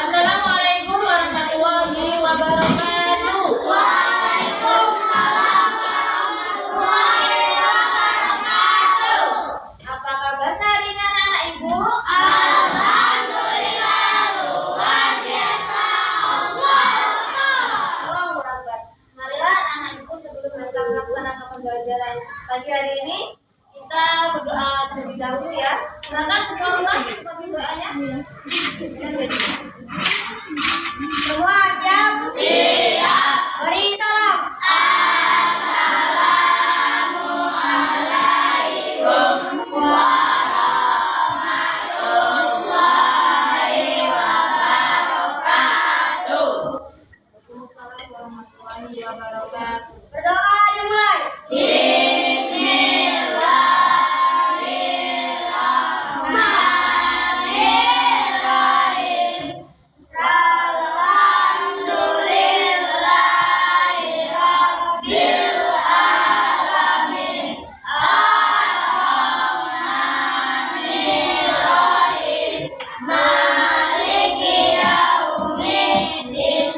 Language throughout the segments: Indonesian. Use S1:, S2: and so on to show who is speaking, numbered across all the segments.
S1: Assalamualaikum warahmatullahi wabarakatuh.
S2: Waalaikumsalam warahmatullahi wabarakatuh.
S1: Apa kabar hari ini anak-anak ibu?
S2: Alhamdulillah luar biasa.
S1: Allahu Akbar. Marilah anak-anak ibu sebelum kita melaksanakan pembelajaran pagi hari ini kita berdoa terlebih dahulu ya. Silakan ketua kelas untuk doanya.
S2: Semua siap? Siap. Beri tolong. Assalamualaikum warahmatullahi wabarakatuh.
S1: Waalaikumsalam warahmatullahi wabarakatuh.
S2: Berdoa dimulai. Bismillahirrahmanirrahim. Alhamdulillahirabbil alamin. Arrahmanirrahim. Maliki yaumiddin.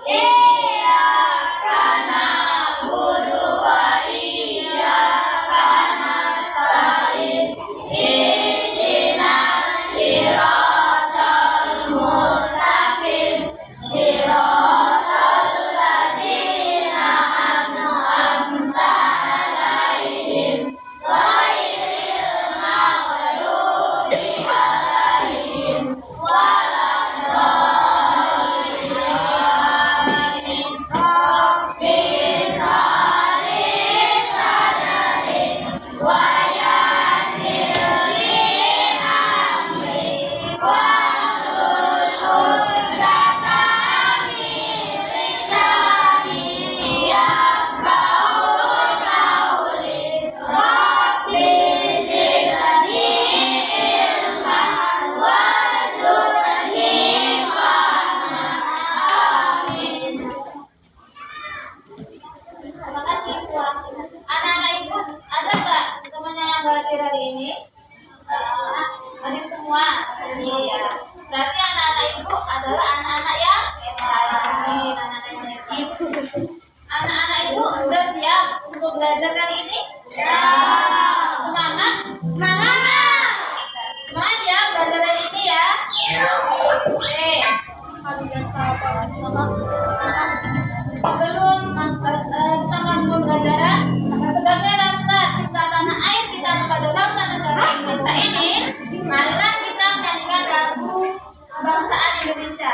S2: Iyyaka na'budu wa iyyaka nasta'in. Ihdinas siratal mustaqim. Siratal ladzina an'amta 'alaihim ghairil maghdubi 'alaihim waladdallin. Amin. Rabbi shalli sadri wa yassir li amri wahlul 'uqdatam min lisani yafqahu qawli. Rabbi zidni ilman warzuqni fahman. Amin.
S1: Terima kasih Bu. Anak-anak ibu ada nggak temannya yang hadir hari ini? Hadir semua. Iya. Berarti anak-anak ibu adalah anak-anak yang rajin, anak-anak yang rajin. Anak-anak ibu sudah siap untuk belajar kali ini? Semangat? Semangat ya belajar hari ini ya. Oke. Sebelum kita masuk pembelajaran, sebagai rasa cinta tanah air kita kepada bangsa negara Indonesia ini, marilah kita menyanyikan lagu kebangsaan Indonesia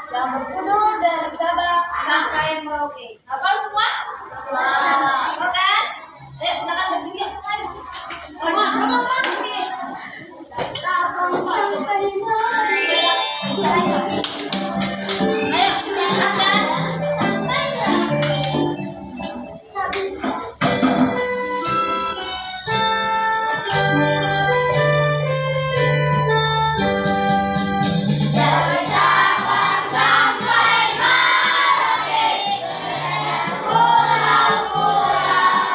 S1: yang berjudul Dari Sabang Sampai Merauke. Hafal semua? Hafal kan? Ayo silakan berdiri semua. Sabang sampai Merauke. Ayo silakan.
S2: Dari Sabang sampai Merauke, pulau-pulau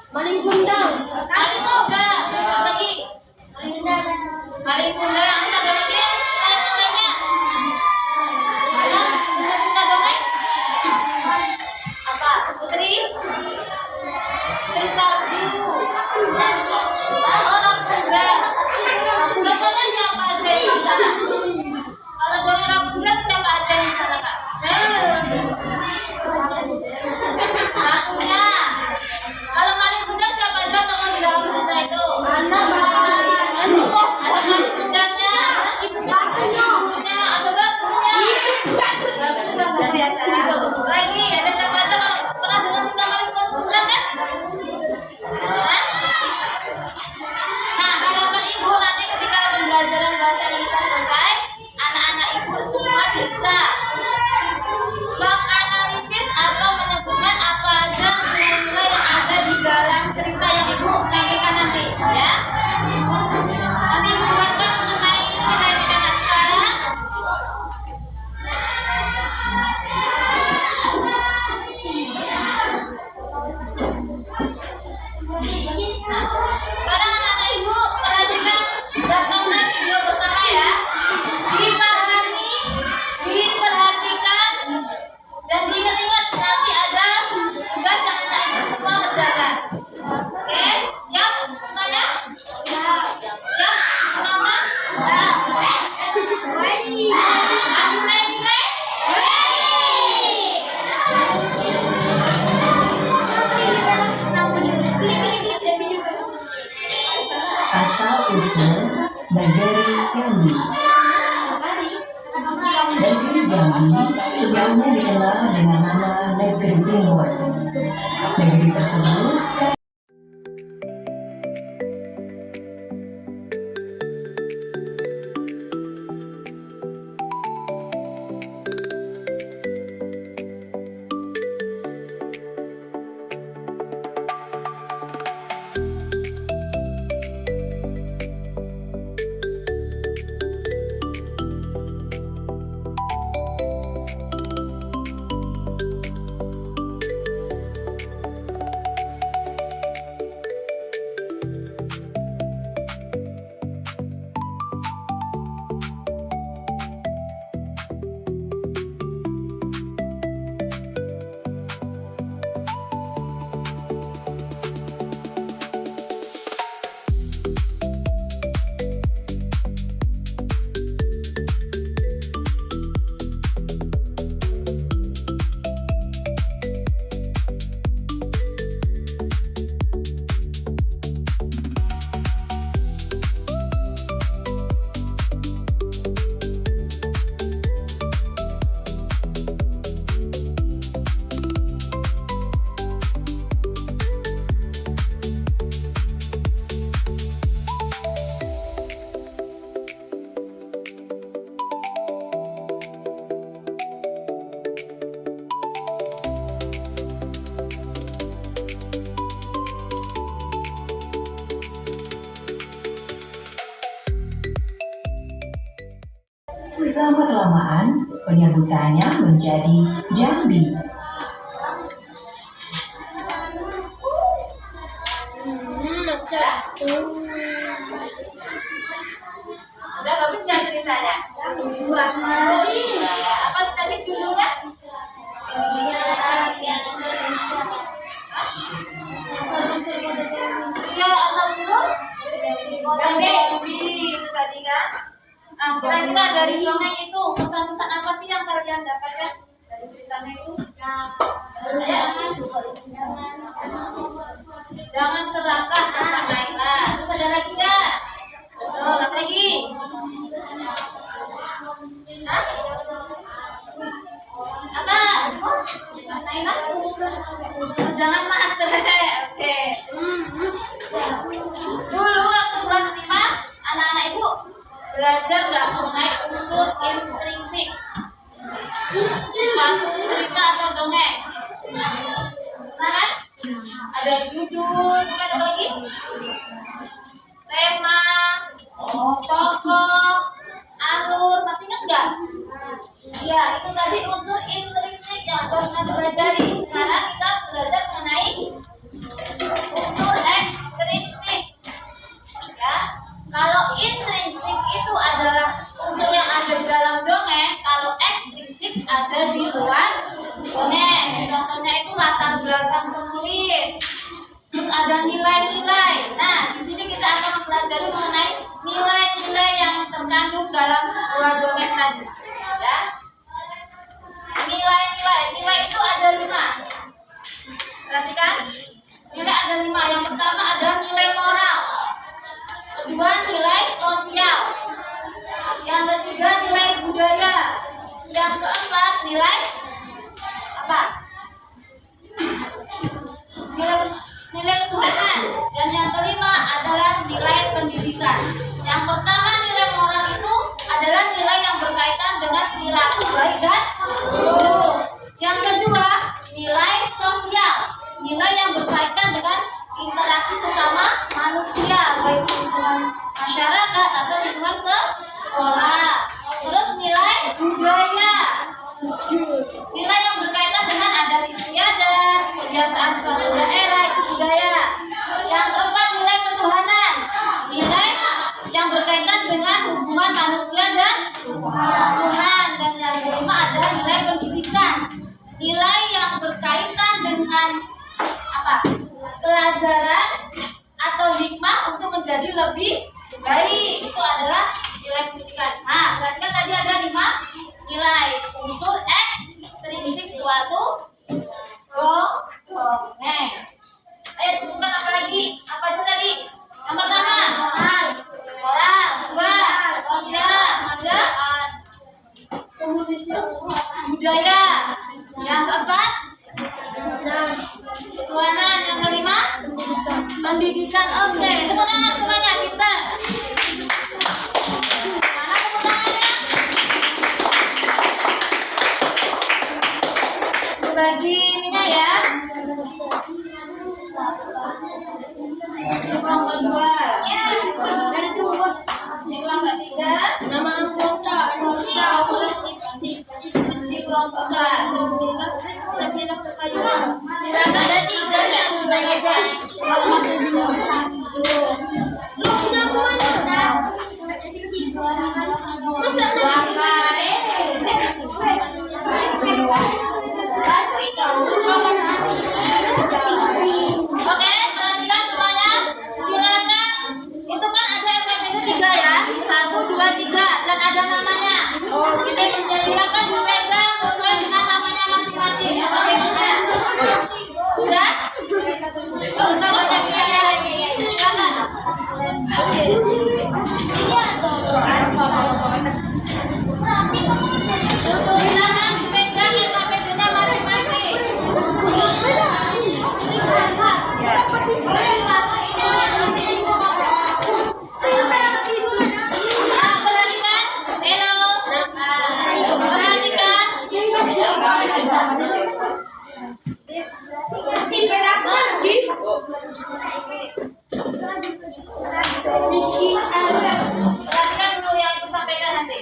S2: Maling kundang.
S1: Maling udah. Apa lagi?
S2: Maling kundang.
S1: Maling kundang. Ada lagi? Dongengnya. Ada? Bisa cerita dongeng? Apa? Putri? Putri salju. Orang Rapunzel. Pokoknya siapa aja yang di sana? Kalau dongeng Rapunzel siapa aja yang di sana, Kak? Ratunya. Kalau maling kundang siapa aja tokoh di dalam cerita itu?
S2: Mana
S1: Ada maling kundangnya, ibunya, ada batunya. Lagi ada siapa aja kalau pernah dengar cerita maling kundang kan? Hah? Nah, harapan ibu nanti ketika pembelajaran bahasa Indonesia selesai, anak-anak ibu semua bisa menganalisis atau menyebutkan apa aja nilai-nilai yang ada di dalam cerita yang ibu tampilkan nanti, ya. Nanti ibu jelaskan mengenai nilai kita sekarang. Nah, sekarang anak-anak ibu perhatikan dan tonton video bersama ya. Dipahami, diperhatikan, dan diingat-ingat nanti ada tugas yang anak ibu semua kerjakan. Oke, siap semuanya? Siap. Nama?
S2: Ready.
S1: Are you ready, guys?
S3: Asal-usul negeri Jambi. Negeri Jambi sebelumnya dikenal dengan nama Negeri Timur. Negeri tersebut lama-kelamaan penyebutannya menjadi Jambi.
S1: Udah bagus nggak ceritanya? Apa tadi judulnya? Iya, asal-usul Jambi itu tadi kan. Nah, kira-kira dari dongeng itu pesan-pesan apa sih yang kalian dapatkan dari ceritanya itu? Jangan serakah tentang Naila. Terus ada lagi nggak? Oh, apa lagi? Hah? Apa? Naila? Oh, jangan matre. Oke. Dulu waktu kelas 5, anak-anak ibu belajar nggak mengenai unsur intrinsik suatu cerita atau dongeng. Nah kan? Ada judul, ada lagi tema, tokoh, alur, masih ingat nggak? Ya, itu tadi unsur intrinsik yang harus kita pelajari. Sekarang kita belajar mengenai unsur ada nilai-nilai. Nah, di sini kita akan mempelajari mengenai nilai-nilai yang terkandung dalam sebuah dongeng tadi. Ya. Nilai itu ada 5. Perhatikan, nilai ada 5. Yang pertama ada nilai moral, kedua nilai sosial, yang ketiga nilai budaya, yang keempat nilai apa? Nilai ketuhanan, dan yang kelima adalah nilai pendidikan. Yang pertama nilai moral itu adalah nilai yang berkaitan dengan perilaku baik dan buruk. Yang kedua nilai sosial, nilai yang berkaitan dengan interaksi sesama manusia, baik lingkungan masyarakat atau lingkungan sekolah. Terus nilai budaya, nilai yang berkaitan dengan adat istiadat, kebiasaan suatu daerah, itu budaya. Yang keempat nilai ketuhanan, nilai yang berkaitan dengan hubungan manusia dan Tuhan. Dan yang kelima adalah nilai pendidikan, nilai yang berkaitan dengan apa? Pelajaran atau hikmah untuk menjadi lebih baik. Itu adalah nilai pendidikan. Nah, perhatikan tadi ada 5 nilai unsur ekstrinsik suatu dongeng. Ayo sebutkan apa lagi? Apa aja tadi? Yang pertama moral, kedua sosial, ketiga budaya, yang keempat ketuhanan, yang kelima pendidikan. Oke, tepuk tangan semuanya, pintar. Mana tepuk tangannya? Bagi ininya ya. Di kelompok 2, di kelompok 3,
S2: Nama anggota
S1: di kelompok 4. Silakan, ada 3 yang sudah aja. Kalau masih bingung.
S2: Lu kenapa mana? Masa
S1: Oke, perhatikan semuanya. Silakan. Itu kan ada LKPD 3 ya. 1, 2, 3 dan ada namanya. Silakan dipegang sesuai dengan namanya masing-masing. LKPD-nya. Sudah? Tuh, usah banyak bicara lagi. Silakan. Silakan dipegang LKPD-nya masing-masing. Perhatikan, hello. Perhatikan. Perhatikan dulu yang aku sampaikan nanti.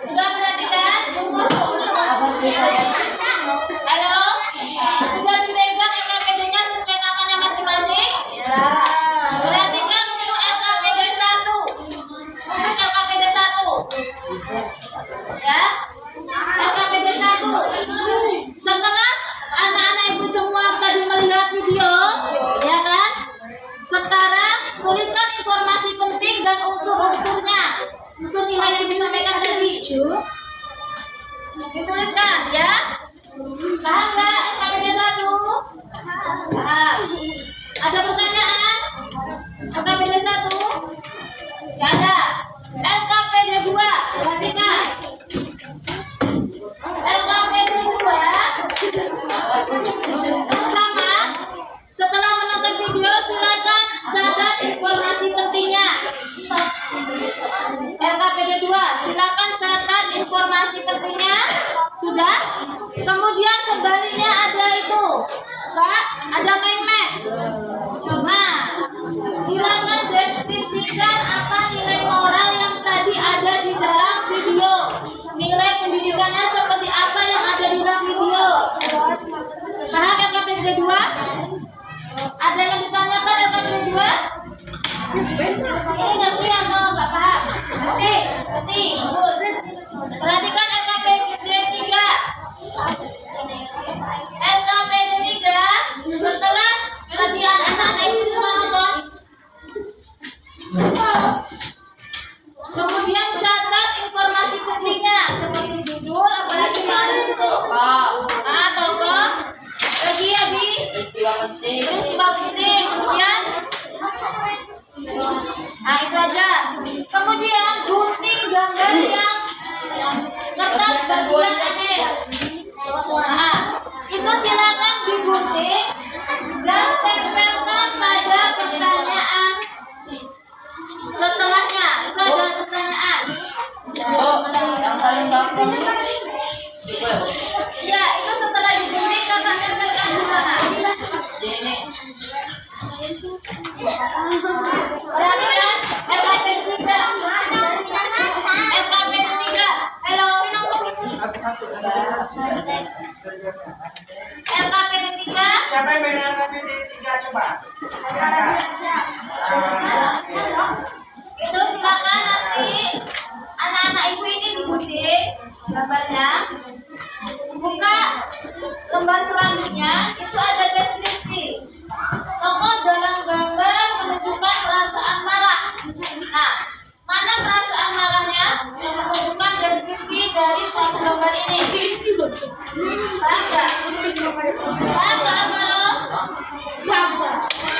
S1: Sudah perhatikan? Halo? Sudah dipegang LKPD-nya sesuai namanya masing-masing? Perhatikan untuk LKPD 1. Khusus LKPD 1. Ya? LKPD 1. Setelah anak-anak ibu semua tadi melihat video, ya kan? Sekarang tuliskan informasi penting dan unsur-unsurnya. Unsur nilai yang disampaikan tadi. Dituliskan ya. Paham nggak LKPD 1? Paham. Ada pertanyaan? LKPD 1? Nggak ada. LKPD 2, perhatikan. LKPD 2 sama. Setelah menonton video silakan catat informasi pentingnya. LKPD 2, silakan catat informasi pentingnya. Sudah? Kemudian sebaliknya ada itu, Kak, ada mind map. Nah, silakan deskripsikan apa nilai moral yang tadi ada di dalam video. Nilai pendidikannya seperti apa yang ada di dalam Ini gantian kalau nggak paham. Berarti, bagus. Perhatikan LKPD 3. LKPD 3 setelah perhatian anak-anak ibu semua nonton. Kemudian catat informasi pentingnya seperti judul, apalagi yang ada di situ. Tokoh, lagi ya Bi. Peristiwa penting. Kemudian, nah itu aja. Kemudian gunting gambar yang kertas bagian akhir. Nah, itu silakan digunting dan tempelkan pada pertanyaan setelahnya. Itu ada pertanyaan.
S4: Yang paling gampang
S1: Ya, itu setelah digunting kakak tempelkan di sana.
S4: sini.
S1: Perhatikan LKPD 3. LKPD 3. Halo. LKPD 3.
S5: Siapa yang main LKPD 3 coba?
S1: Itu silakan nanti anak-anak ibu ini digunting gambarnya. Buka lembar selanjutnya, itu ada deskripsi. Tokoh dalam gambar menunjukkan perasaan marah. Nah, mana perasaan marahnya? Menunjukkan deskripsi dari suatu gambar ini. Paham nggak? Paham nggak, Alvaro?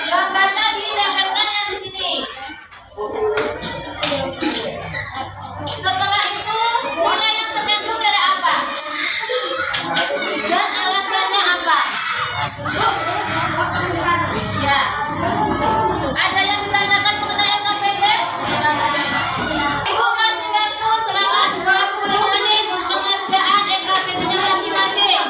S1: Gambarnya ditempelkan yang di sini. Setelah itu, nilai yang terkandung dari apa? Dan alasannya apa? Ya. Ada yang ditanyakan mengenai LKPD? Ibu kasih waktu selama 20 menit pengerjaan LKPD-nya masing-masing.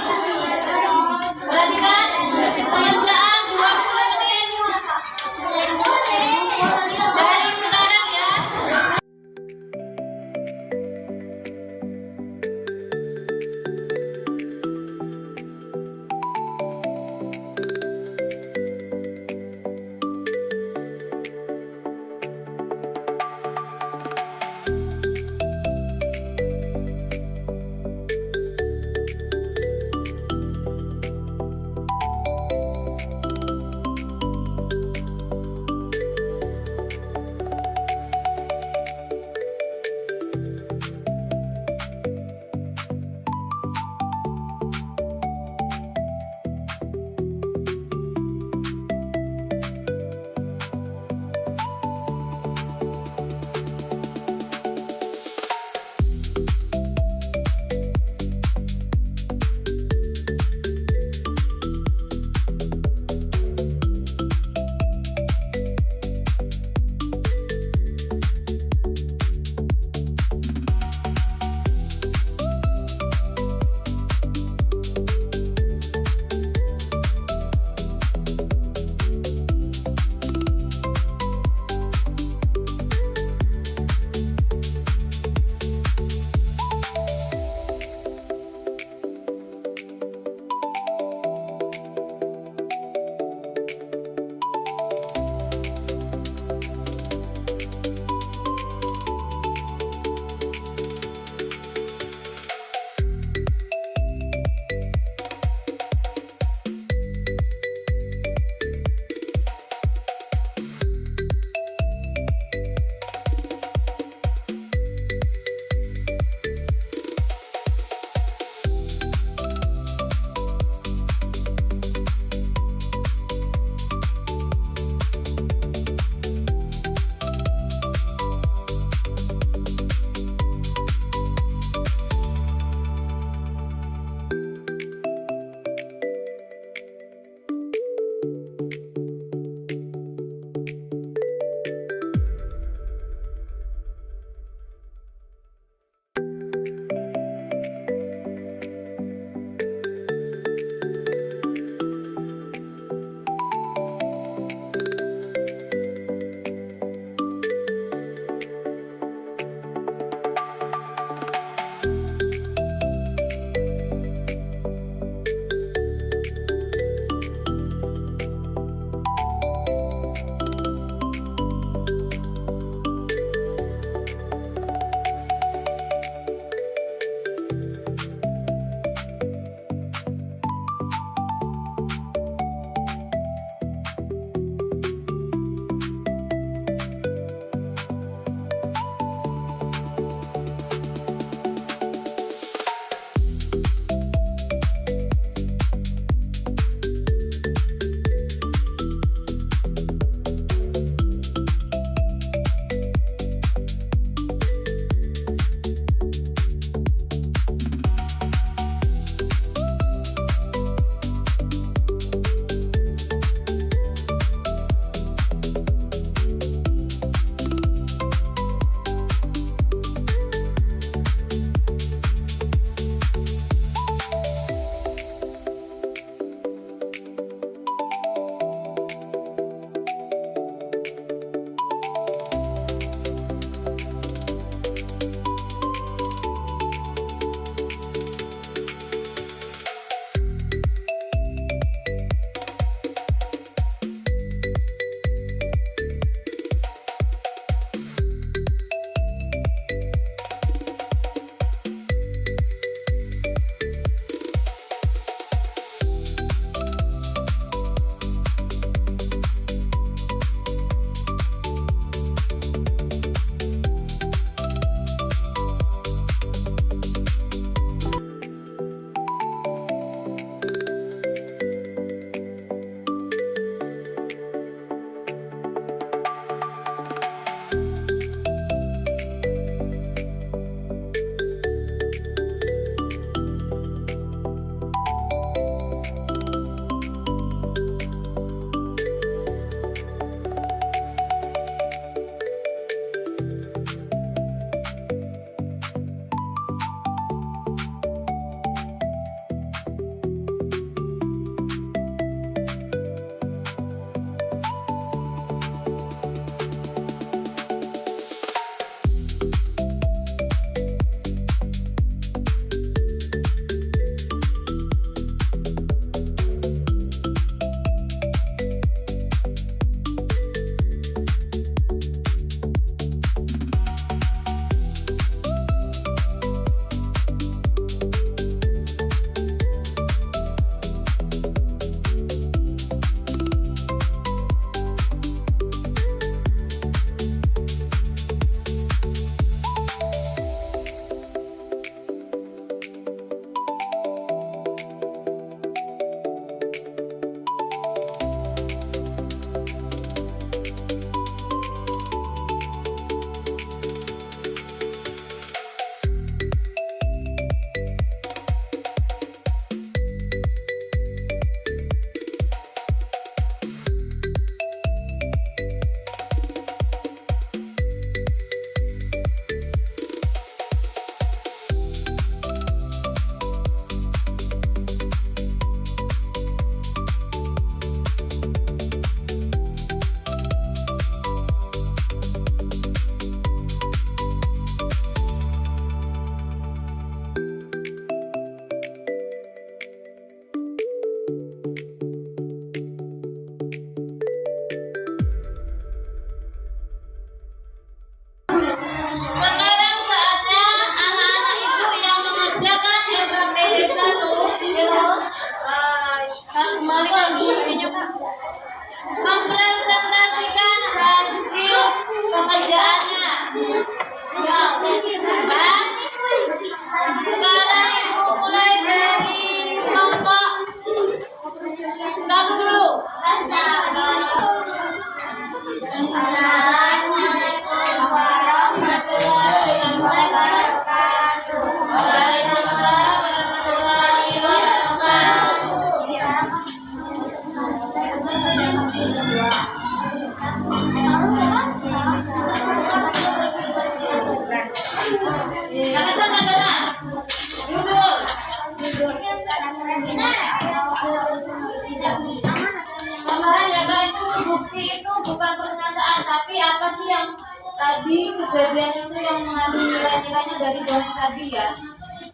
S1: Tambahan ya Kak, itu bukti itu bukan pernyataan, tapi apa sih yang tadi kejadian itu yang mengambil nilai-nilainya dari bohong tadi ya,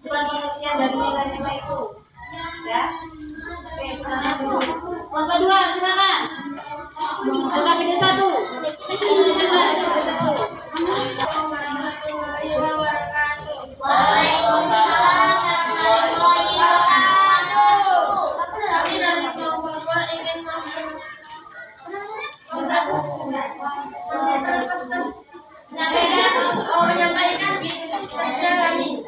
S1: bukan pengertian dari nilai-nilai itu ya. Oke, silakan dulu. Lomba 2, silakan. LKPD 1. LKPD 1.
S2: Waalaikumsalam warahmatullahi wabarakatuh. Kami dari kelompok 2 ingin menyampaikan pesan kami.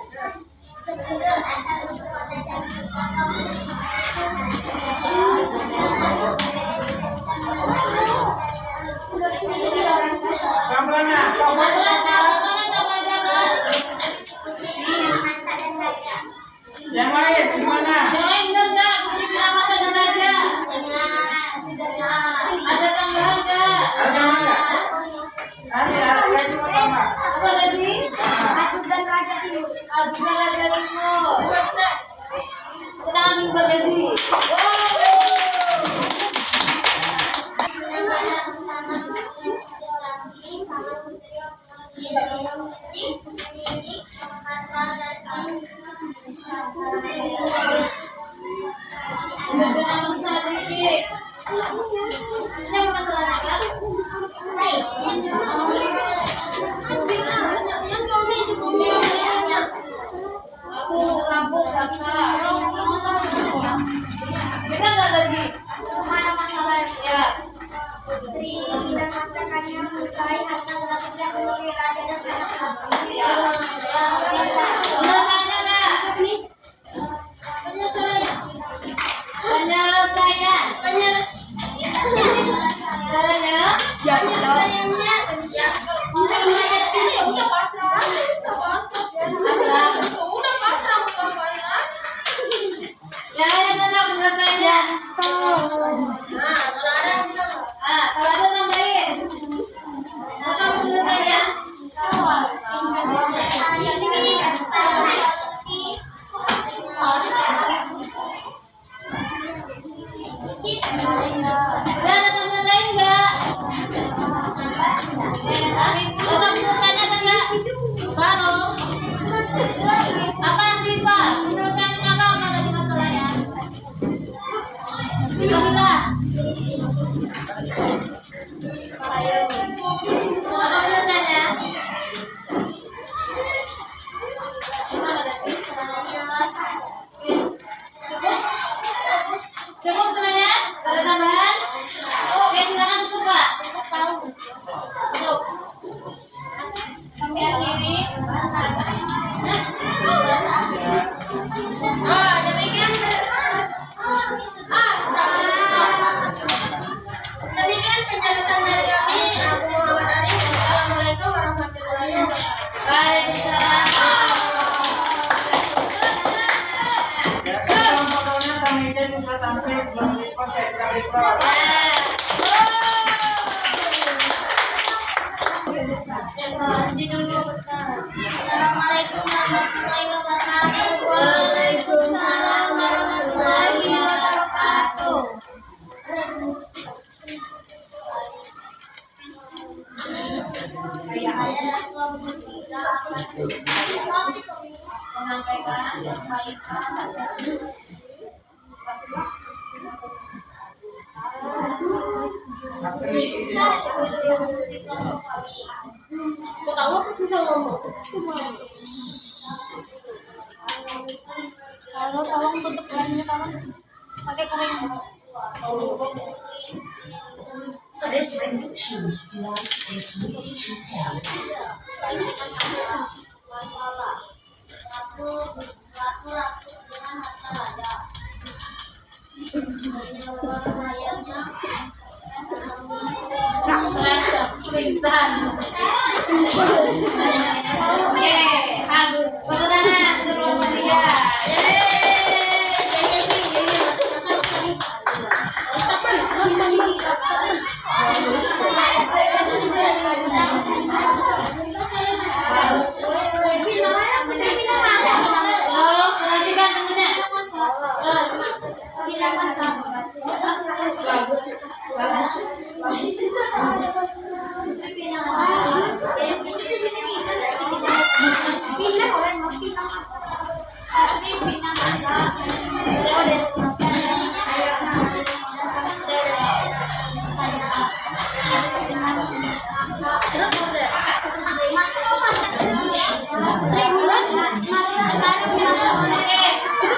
S5: Kampana, yang lain gimana?
S1: Yang lain benar nggak? Putri Piramasa dan Raja. Ada tambahan nggak?
S5: Ada nggak? Ada gaji mau tambah?
S1: Apa tadi?
S2: Dan Raja Timur.
S1: Ajudan Raja Timur. Tenang bagasi. Udah nama besar sedikit. Siapa masalah Kak? Aku rampok Kak. Kita nggak gaji. Ya. Penyelesaiannya Kak. Penyelesaian. Caranya? Yang ada tentang penyelesaiannya. Kalau ada tambahin. Tentang penyelesaian. Udah ada tambahan lain nggak? Tentang penyelesaiannya ada nggak? Baru. Apa sih Pak? Penyelesaiannya apa tadi masalahnya? Bismillah. Ayo. Apa penyelesaiannya? Apa sih? Cukup? Cukup semuanya? Ada tambahan? Oke, silakan tutup Pak. Tutup. Yang kiri.
S2: Demikian penjelasan dari kami. Aku Muhammad Arif. Assalamualaikum warahmatullahi wabarakatuh.
S1: Waalaikumsalam.
S5: Ya, kalau fotonya sama Ida bisa tampil belum repost ya kita repost.
S2: Assalamualaikum warahmatullahi wabarakatuh. Waalaikumsalam warahmatullahi wabarakatuh. Saya dari kelompok 3 akan menyampaikan di kelompok kami.
S1: Kok tahu apa sih saya ngomong? Kalau tolong tutup lainnya tolong pakai kering.
S2: Masalah ratu dengan harta raja. Penyelesaiannya
S1: Pingsan. Oke, bagus. Tepuk tangan untuk Muhammadiyah. Oh, perhatikan temennya. Terus.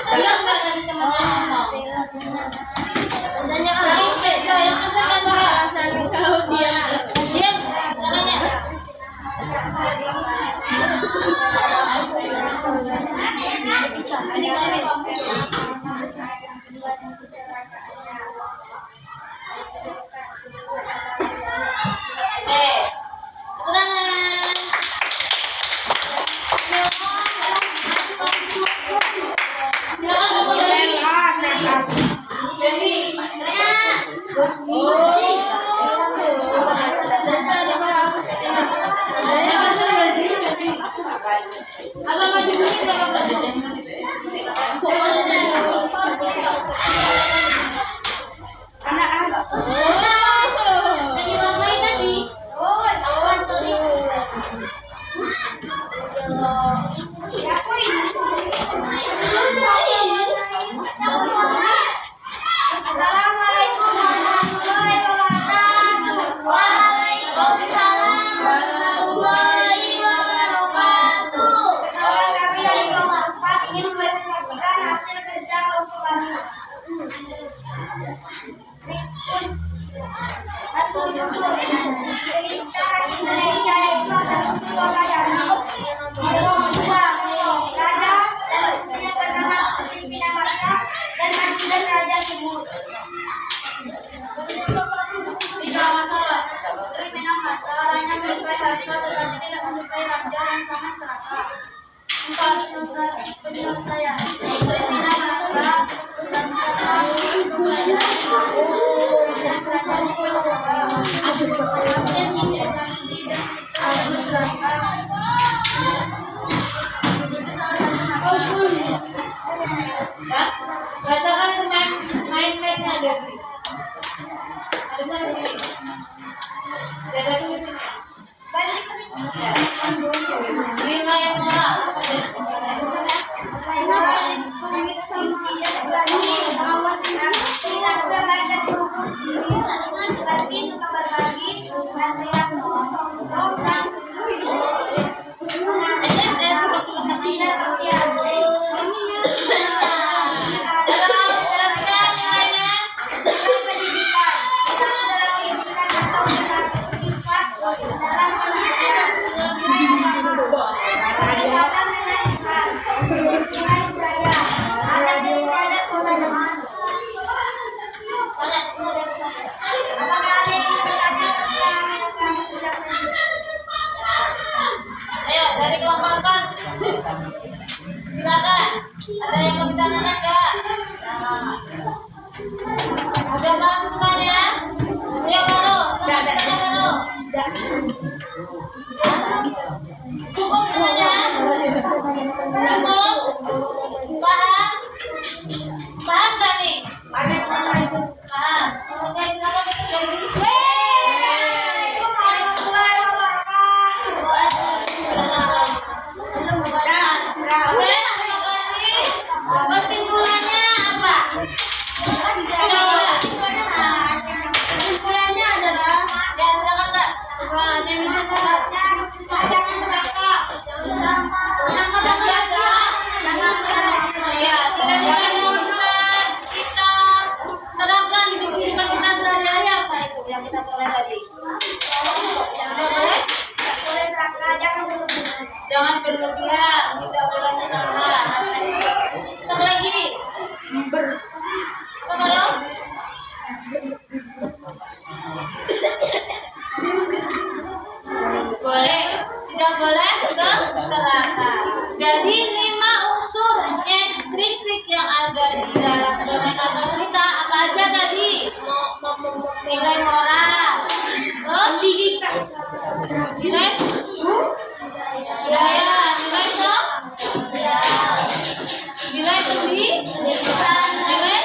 S1: Bilang nggak dari teman-teman ngomong? Yang ada diam, namanya. Sini, sini. Tepuk tangan. Silakan kamu Jadi. Abang maju dulu ke Jadi ngapain tadi?
S2: Assalamualaikum warahmatullahi wabarakatuh. Waalaikumsalam warahmatullahi wabarakatuh. Kawan kami dari kelompok 4 ingin mempresentasikan hasil kerja kelompok kami. Satu judul Cerita Indonesia yaitu ada dua kaya. Tokoh dua tokoh raja dan istrinya bernama Pimpinan Masa dan Ajudan Raja Timur. Tidak masalah. Pimpinan Masa hanya menyukai harta tetapi tidak menyukai raja yang sangat serakah. Engkau penyelesaian Pimpinan Masa dan sekarang
S1: Bacakan itu main-mainnya ada sih. Ada di sini. Ada tulis sini. Nilai moral. Ayo dari kelompok 4. Silakan. Ada yang mau ditanyakan enggak? Ada paham semuanya? Ayo baru. Silakan ditanya baru. Cukup semuanya? Cukup? Paham? Paham nggak nih? Paham. Oke, silakan dari sini. Kesimpulannya apa?
S2: Kesimpulannya adalah
S1: Ya, silakan Kak. Ya, nilai-nilai yang bisa kita terapkan di kehidupan kita sehari-hari apa itu yang kita mulai tadi? Jangan berlebihan, tidak boleh setengah. Satu lagi. Apa dong? Boleh, tidak boleh serakah. Jadi 5 unsur ekstrinsik yang ada di dalam domain atau cerita apa aja tadi? Nilai moral, terus nilai budaya, nilai nilai pendidikan, nilai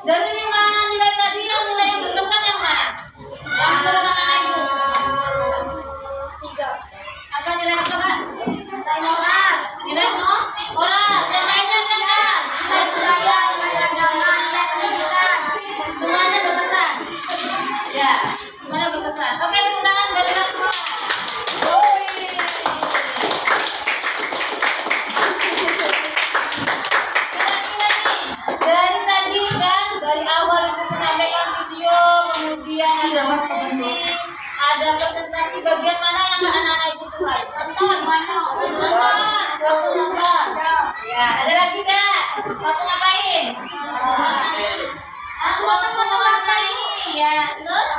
S1: Dari 5 nilai tadi, nilai yang berkesan yang mana? Yang menurut anak ibu?
S2: 3.
S1: Apa nilai apa kak?
S2: Moral.
S1: Nilai moral. Yang lainnya kan?
S2: Nilai budaya, nilai agama, nilai pendidikan.
S1: Semuanya berkesan. Ya, semuanya berkesan. Oke, tepuk tangan dari kita semua. Kira-kira nih, dari tadi kan, dari awal itu menyampaikan video, kemudian ada diskusi, ada presentasi. Bagian mana yang anak-anak ibu suka? Waktu nonton. Ya, ada lagi kak? Waktu ngapain? Aku potong-potong warna ini, ya. Terus?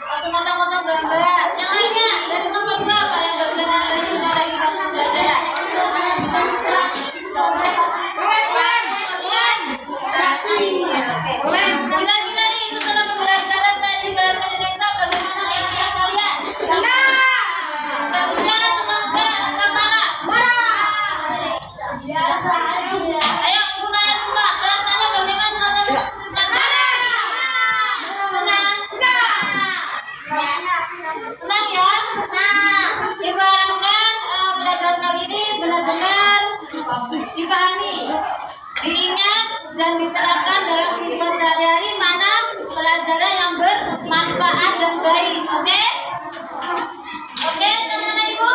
S1: Aku potong-potong gambar. Yang lainnya, dari tempat berapa yang gambar dari sudah lagi kamu belajar? Gila-gila nih, setelah pembelajaran tadi bahasa Indonesia, bagaimana reaksi kalian? Satunya semangat, angka marah. Ayo, ibu nanya semua, rasanya bagaimana selama pelajaran? Senang? Senang ya? Ibu harapkan pelajaran kali ini benar-benar dipahami, diingat, dan diterapkan dalam kehidupan sehari-hari, mana pelajaran yang bermanfaat dan baik. Oke? Oke, anak-anak ibu?